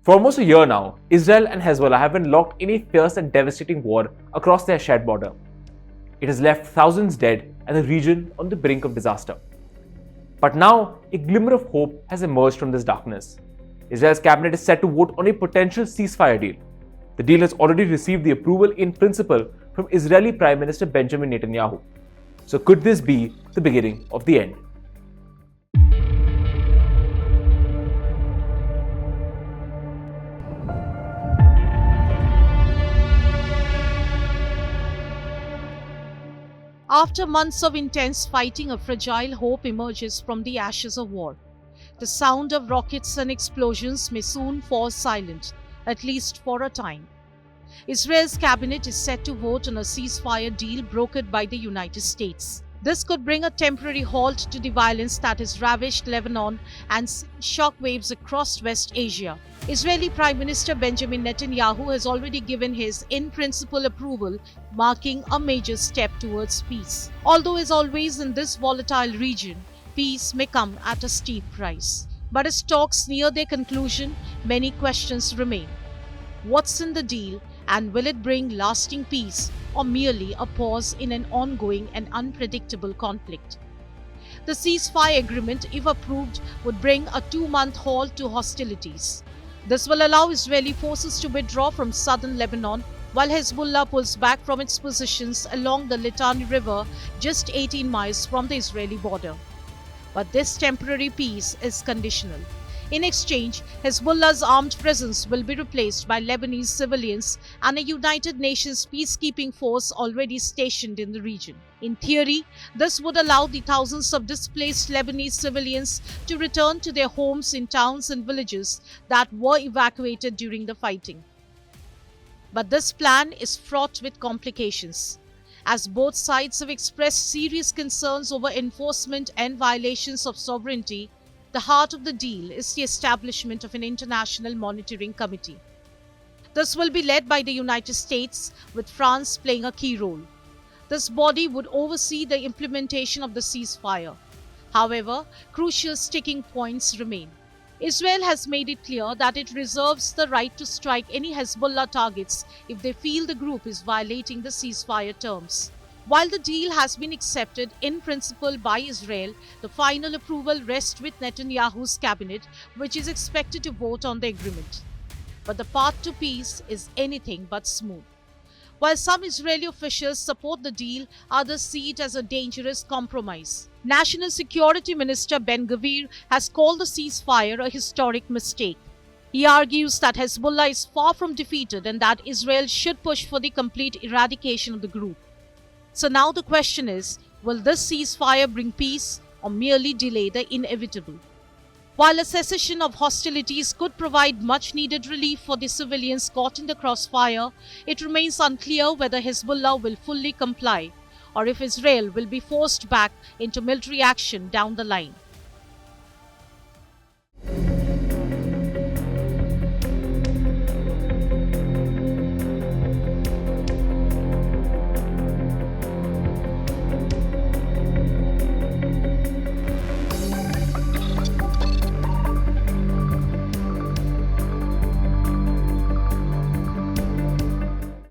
For almost a year now, Israel and Hezbollah have been locked in a fierce and devastating war across their shared border. It has left thousands dead and the region on the brink of disaster. But now, a glimmer of hope has emerged from this darkness. Israel's cabinet is set to vote on a potential ceasefire deal. The deal has already received the approval in principle from Israeli Prime Minister Benjamin Netanyahu. So could this be the beginning of the end? After months of intense fighting, a fragile hope emerges from the ashes of war. The sound of rockets and explosions may soon fall silent, at least for a time. Israel's cabinet is set to vote on a ceasefire deal brokered by the United States. This could bring a temporary halt to the violence that has ravaged Lebanon and sent shockwaves across West Asia. Israeli Prime Minister Benjamin Netanyahu has already given his in-principle approval, marking a major step towards peace. Although, as always in this volatile region, peace may come at a steep price. But as talks near their conclusion, many questions remain. What's in the deal, and will it bring lasting peace or merely a pause in an ongoing and unpredictable conflict? The ceasefire agreement, if approved, would bring a 2-month halt to hostilities. This will allow Israeli forces to withdraw from southern Lebanon, while Hezbollah pulls back from its positions along the Litani River, just 18 miles from the Israeli border. But this temporary peace is conditional. In exchange, Hezbollah's armed presence will be replaced by Lebanese civilians and a United Nations peacekeeping force already stationed in the region. In theory, this would allow the thousands of displaced Lebanese civilians to return to their homes in towns and villages that were evacuated during the fighting. But this plan is fraught with complications. As both sides have expressed serious concerns over enforcement and violations of sovereignty, the heart of the deal is the establishment of an international monitoring committee. This will be led by the United States, with France playing a key role. This body would oversee the implementation of the ceasefire. However, crucial sticking points remain. Israel has made it clear that it reserves the right to strike any Hezbollah targets if they feel the group is violating the ceasefire terms. While the deal has been accepted in principle by Israel, the final approval rests with Netanyahu's cabinet, which is expected to vote on the agreement. But the path to peace is anything but smooth. While some Israeli officials support the deal, others see it as a dangerous compromise. National Security Minister Ben-Gvir has called the ceasefire a historic mistake. He argues that Hezbollah is far from defeated and that Israel should push for the complete eradication of the group. So now the question is, will this ceasefire bring peace or merely delay the inevitable? While a cessation of hostilities could provide much-needed relief for the civilians caught in the crossfire, it remains unclear whether Hezbollah will fully comply or if Israel will be forced back into military action down the line.